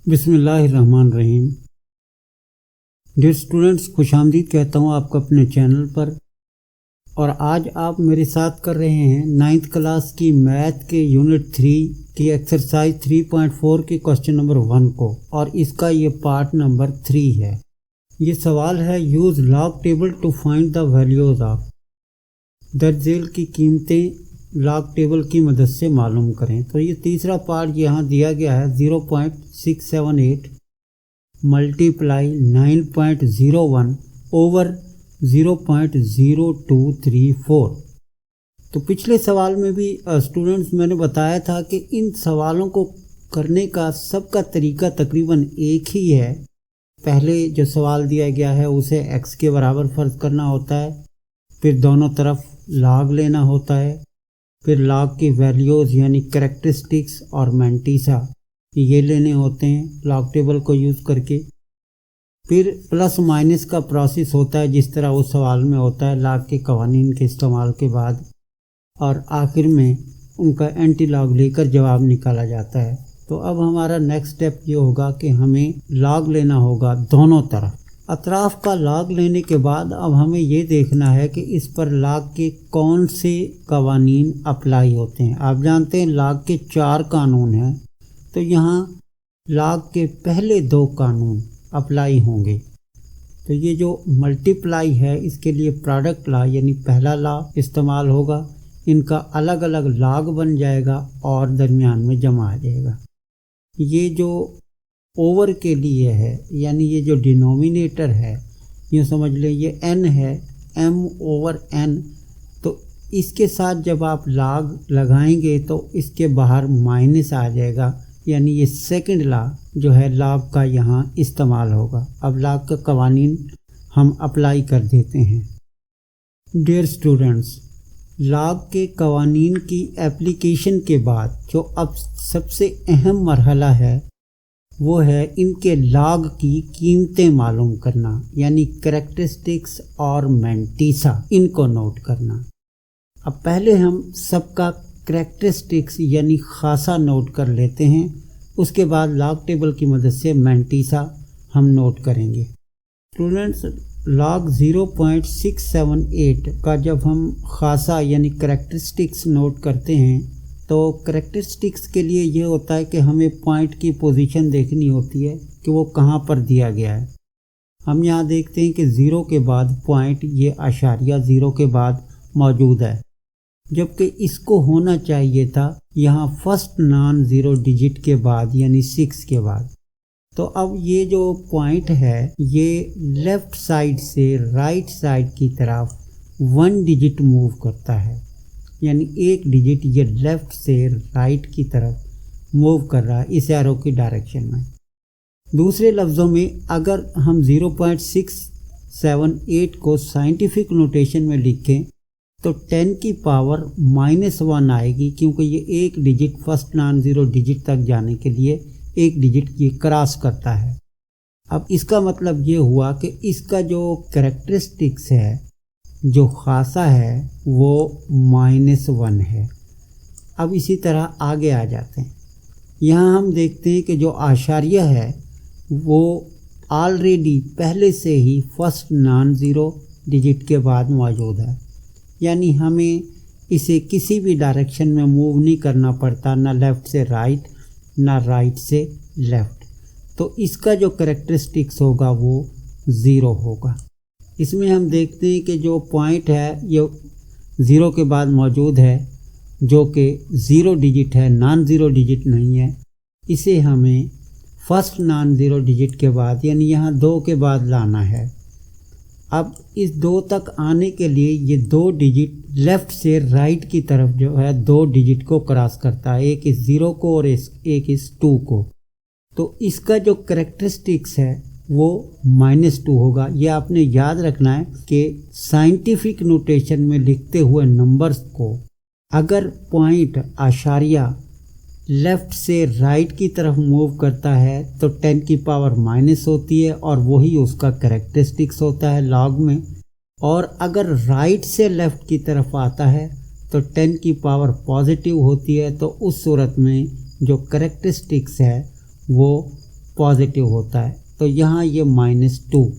बिस्मिल्लाहिर्रहमानिर्रहीम। Dear students, खुशामदीद कहता हूँ आपको अपने चैनल पर। और आज आप मेरे साथ कर रहे हैं 9th क्लास की मैथ के यूनिट 3 की एक्सरसाइज 3.4 के क्वेश्चन नंबर 1 को, और इसका ये पार्ट नंबर 3 है। ये सवाल है, use log table to find the values of. दर्ज झेल की कीमतें लॉग टेबल की मदद से मालूम करें। तो ये तीसरा पार्ट यहाँ दिया गया है 0.678 मल्टीप्लाई 9.01 ओवर 0.0234। तो पिछले सवाल में भी स्टूडेंट्स मैंने बताया था कि इन सवालों को करने का सबका तरीका तकरीबन एक ही है। पहले जो सवाल दिया गया है उसे x के बराबर फ़र्ज़ करना होता है, फिर दोनों तरफ लॉग लेना होता है, फिर लॉग की वैल्यूज़ यानी कैरेक्टरिस्टिक्स और मैंटीसा ये लेने होते हैं लॉग टेबल को यूज़ करके। फिर प्लस माइनस का प्रोसेस होता है जिस तरह उस सवाल में होता है लॉग के कवानीन के इस्तेमाल के बाद, और आखिर में उनका एंटी लॉग लेकर जवाब निकाला जाता है। तो अब हमारा नेक्स्ट स्टेप ये होगा कि हमें लॉग लेना होगा दोनों तरफ। अतराफ का लॉग लेने के बाद अब हमें ये देखना है कि इस पर लॉग के कौन से कवानीन अप्लाई होते हैं। आप जानते हैं लॉग के 4 कानून हैं, तो यहाँ लॉग के पहले 2 कानून अप्लाई होंगे। तो ये जो मल्टीप्लाई है इसके लिए प्रोडक्ट लॉ यानी पहला लॉ इस्तेमाल होगा। इनका अलग अलग लॉग बन जाएगा और दरमियान में जमा आ जाएगा। ये जो ओवर के लिए है यानी ये जो डिनोमिनेटर है, यूँ समझ लें ये n है, m ओवर n। तो इसके साथ जब आप लॉग लगाएंगे तो इसके बाहर माइनस आ जाएगा, यानी ये सेकंड लॉ जो है लॉग का यहाँ इस्तेमाल होगा। अब लॉग का कवानीन हम अप्लाई कर देते हैं। डियर स्टूडेंट्स, लॉग के कवानीन की एप्लीकेशन के बाद जो अब सबसे अहम मरहला है वो है इनके लॉग की कीमतें मालूम करना, यानी कैरेक्टरिस्टिक्स और मैंटीसा इनको नोट करना। अब पहले हम सबका कैरेक्टरिस्टिक्स यानी खासा नोट कर लेते हैं, उसके बाद लॉग टेबल की मदद से मैंटीसा हम नोट करेंगे। स्टूडेंट्स, लॉग 0.678 का जब हम खासा यानी कैरेक्टरिस्टिक्स नोट करते हैं तो कैरेक्टरिस्टिक्स के लिए ये होता है कि हमें पॉइंट की पोजीशन देखनी होती है कि वो कहाँ पर दिया गया है। हम यहाँ देखते हैं कि 0 के बाद पॉइंट ये आशारिया 0 के बाद मौजूद है, जबकि इसको होना चाहिए था यहाँ फर्स्ट नॉन ज़ीरो डिजिट के बाद यानी 6 के बाद। तो अब ये जो पॉइंट है ये लेफ़्ट साइड से राइट साइड की तरफ 1 डिजिट मूव करता है, यानी 1 डिजिट ये लेफ़्ट से राइट की तरफ मूव कर रहा है इस एरो की डायरेक्शन में। दूसरे लफ्ज़ों में अगर हम 0.678 को साइंटिफिक नोटेशन में लिखें तो 10 की पावर -1 आएगी, क्योंकि ये 1 digit first non zero digit तक जाने के लिए 1 डिजिट ये क्रॉस करता है। अब इसका मतलब ये हुआ कि इसका जो कैरेक्टरिस्टिक्स है जो खासा है वो -1 है। अब इसी तरह आगे आ जाते हैं। यहाँ हम देखते हैं कि जो आशारिया है वो ऑलरेडी पहले से ही फर्स्ट नॉन ज़ीरो डिजिट के बाद मौजूद है, यानी हमें इसे किसी भी डायरेक्शन में मूव नहीं करना पड़ता, ना लेफ़्ट से राइट ना राइट से लेफ़्ट। तो इसका जो कैरेक्टरिस्टिक्स होगा वो 0 होगा। इसमें हम देखते हैं कि जो पॉइंट है ये 0 के बाद मौजूद है, जो कि 0 डिजिट है, नॉन ज़ीरो डिजिट नहीं है। इसे हमें फर्स्ट नॉन ज़ीरो डिजिट के बाद यानी यहाँ 2 के बाद लाना है। अब इस 2 तक आने के लिए ये 2 डिजिट लेफ़्ट से राइट की तरफ जो है 2 डिजिट को क्रॉस करता है, एक इस 0 को और एक इस 2 को। तो इसका जो कैरेक्टरिस्टिक्स है वो -2 होगा। ये आपने याद रखना है कि साइंटिफिक नोटेशन में लिखते हुए नंबर्स को अगर पॉइंट आशारिया लेफ़्ट से राइट की तरफ मूव करता है तो 10 की पावर माइनस होती है और वही उसका कैरेक्टरिस्टिक्स होता है लॉग में। और अगर राइट से लेफ़्ट की तरफ आता है तो 10 की पावर पॉजिटिव होती है, तो उस सूरत में जो कैरेक्टरिस्टिक्स है वो पॉजिटिव होता है। तो यहाँ ये -2।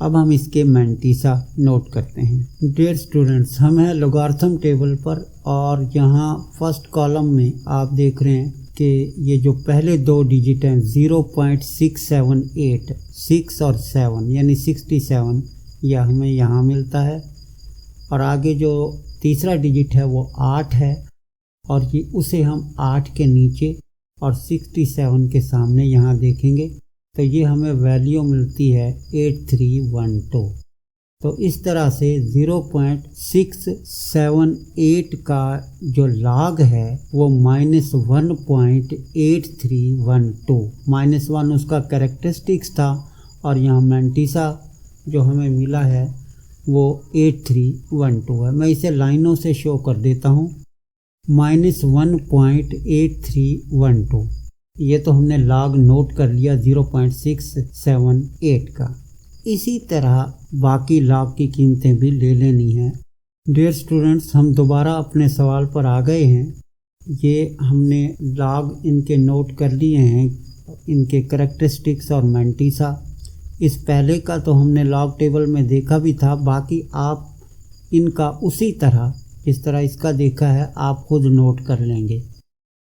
अब हम इसके मैंटीसा नोट करते हैं। डियर स्टूडेंट्स, हम हैं लॉगरिथम टेबल पर और यहाँ फर्स्ट कॉलम में आप देख रहे हैं कि ये जो पहले 2 डिजिट हैं 0.678, 6 और 7 यानी 67, यह हमें यहाँ मिलता है। और आगे जो तीसरा डिजिट है वो 8 है और ये उसे हम 8 के नीचे और 67 के सामने यहाँ देखेंगे तो ये हमें वैल्यू मिलती है 8312। तो इस तरह से 0.678 का जो log है वो -1.8312, -1 उसका कैरेक्टरिस्टिक्स था और यहाँ मैंटीसा जो हमें मिला है वो 8312 है। मैं इसे लाइनों से शो कर देता हूँ। -1.8312, ये तो हमने log नोट कर लिया 0.678 का। इसी तरह बाकी log की कीमतें भी ले लेनी है। डियर स्टूडेंट्स, हम दोबारा अपने सवाल पर आ गए हैं। ये हमने log इनके नोट कर लिए हैं, इनके कैरेक्टरिस्टिक्स और मैंटीसा। इस पहले का तो हमने log टेबल में देखा भी था, बाकी आप इनका उसी तरह जिस तरह इसका देखा है आप खुद नोट कर लेंगे।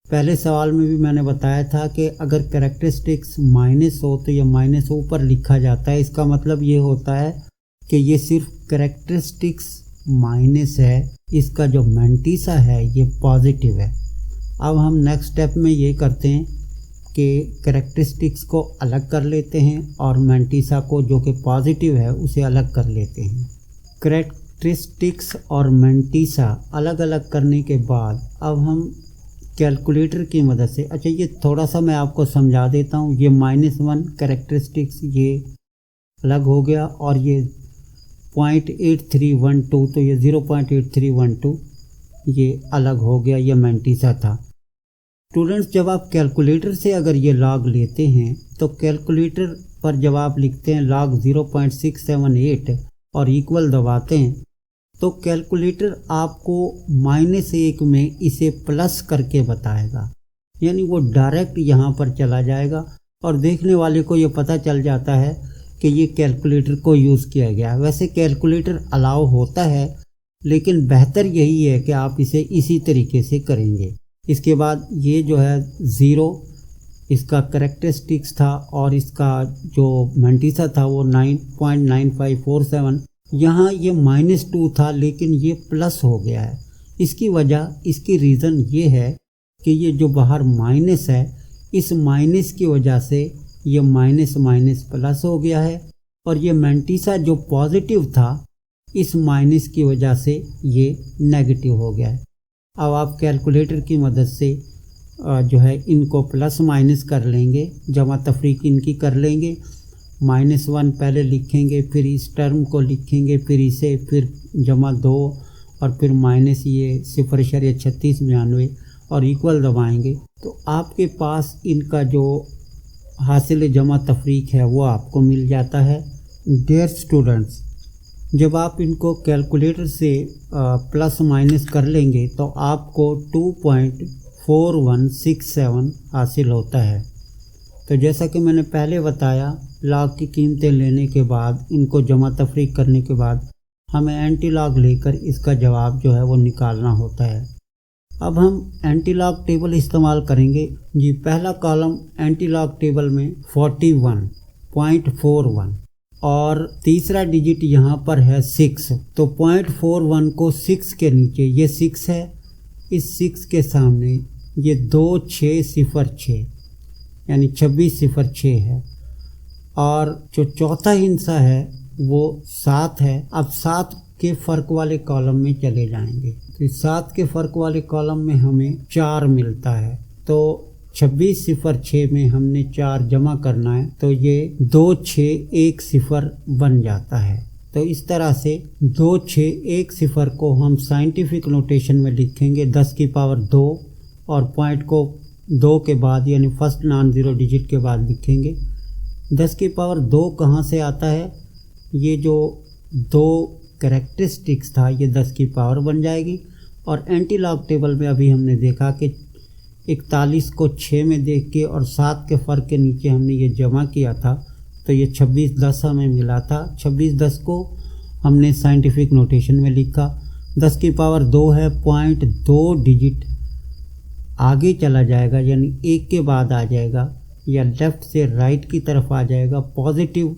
पहले सवाल में भी मैंने बताया था कि अगर कैरेक्टरिस्टिक्स माइनस हो तो ये माइनस ऊपर लिखा जाता है। इसका मतलब ये होता है कि ये सिर्फ कैरेक्टरिस्टिक्स माइनस है, इसका जो मैंटीसा है ये पॉजिटिव है। अब हम नेक्स्ट स्टेप में ये करते हैं कि कैरेक्टरिस्टिक्स को अलग कर लेते हैं और मैंटीसा को जो कि पॉजिटिव है उसे अलग कर लेते हैं। कैरेक्टरिस्टिक्स और मैंटीसा अलग अलग करने के बाद अब हम कैलकुलेटर की मदद से, अच्छा ये थोड़ा सा मैं आपको समझा देता हूँ। ये -1 कैरेक्टरिस्टिक्स ये अलग हो गया और ये 0.8312, तो ये 0.8312 ये अलग हो गया, ये मैंटीसा था। स्टूडेंट्स, जब आप कैलकुलेटर से अगर ये log लेते हैं तो कैलकुलेटर पर जब आप लिखते हैं log 0.678 और इक्वल दबाते हैं तो कैलकुलेटर आपको -1 में इसे प्लस करके बताएगा, यानी वो डायरेक्ट यहाँ पर चला जाएगा और देखने वाले को ये पता चल जाता है कि ये कैलकुलेटर को यूज़ किया गया। वैसे कैलकुलेटर अलाउ होता है लेकिन बेहतर यही है कि आप इसे इसी तरीके से करेंगे। इसके बाद ये जो है 0 इसका कैरेक्टरिस्टिक्स था और इसका जो मैंटीसा था वो 9.9547। यहाँ ये -2 था लेकिन ये प्लस हो गया है। इसकी वजह, इसकी रीज़न ये है कि ये जो बाहर माइनस है, इस माइनस की वजह से ये माइनस माइनस प्लस हो गया है और ये मैंटीसा जो पॉजिटिव था इस माइनस की वजह से ये नेगेटिव हो गया है। अब आप कैलकुलेटर की मदद से जो है इनको प्लस माइनस कर लेंगे, जमा तफरीक इनकी कर लेंगे। -1 पहले लिखेंगे, फिर इस टर्म को लिखेंगे, फिर इसे, फिर जमा 2 और फिर माइनस ये 0.3692 और इक्वल दबाएंगे तो आपके पास इनका जो हासिल जमा तफरीक है वो आपको मिल जाता है। डियर स्टूडेंट्स, जब आप इनको कैलकुलेटर से प्लस माइनस कर लेंगे तो आपको 2.4167 हासिल होता है। तो जैसा कि मैंने पहले बताया, log की कीमतें लेने के बाद, इनको जमा तफरीक करने के बाद हमें एंटी log लेकर इसका जवाब जो है वो निकालना होता है। अब हम एंटी log टेबल इस्तेमाल करेंगे जी। पहला कॉलम एंटी log टेबल में 41.41 और तीसरा डिजिट यहाँ पर है 6, तो 0.41 को 6 के नीचे, ये 6 है, इस 6 के सामने ये 2606 यानी 2606 है और जो चौथा हिस्सा है वो 7 है। अब 7 के फ़र्क वाले कॉलम में चले जाएंगे तो 7 के फ़र्क वाले कॉलम में हमें 4 मिलता है, तो 2606 में हमने 4 जमा करना है तो ये 2610 बन जाता है। तो इस तरह से 2610 को हम साइंटिफिक नोटेशन में लिखेंगे 10 की पावर 2 और पॉइंट को 2 के बाद यानी फर्स्ट नॉन ज़ीरो डिजिट के बाद लिखेंगे। 10 की पावर 2 कहाँ से आता है? ये जो 2 कैरेक्टरिस्टिक्स था ये 10 की पावर बन जाएगी और एंटी log टेबल में अभी हमने देखा कि 41 को 6 में देख के और 7 के फ़र्क के नीचे हमने ये जमा किया था, तो ये 2610 हमें मिला था। 2610 को हमने साइंटिफिक नोटेशन में लिखा। 10 की पावर 2 है, 0.2 डिजिट आगे चला जाएगा, यानी 1 के बाद आ जाएगा या लेफ़्ट से राइट की तरफ आ जाएगा। पॉजिटिव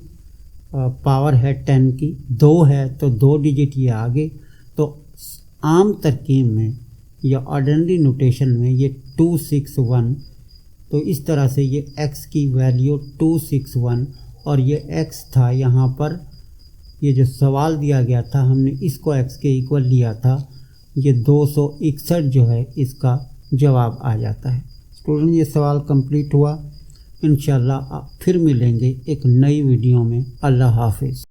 पावर है 10 की, 2 है तो 2 डिजिट ये आगे। तो आम तरकीब में या ऑर्डिनरी नोटेशन में ये 261, तो इस तरह से ये x की वैल्यू 261 और ये x था यहाँ पर, ये जो सवाल दिया गया था हमने इसको x के इक्वल लिया था, ये 261 जो है इसका जवाब आ जाता है। स्टूडेंट ये सवाल कंप्लीट हुआ। इंशाल्लाह फिर मिलेंगे एक नई वीडियो में। अल्लाह हाफिज़।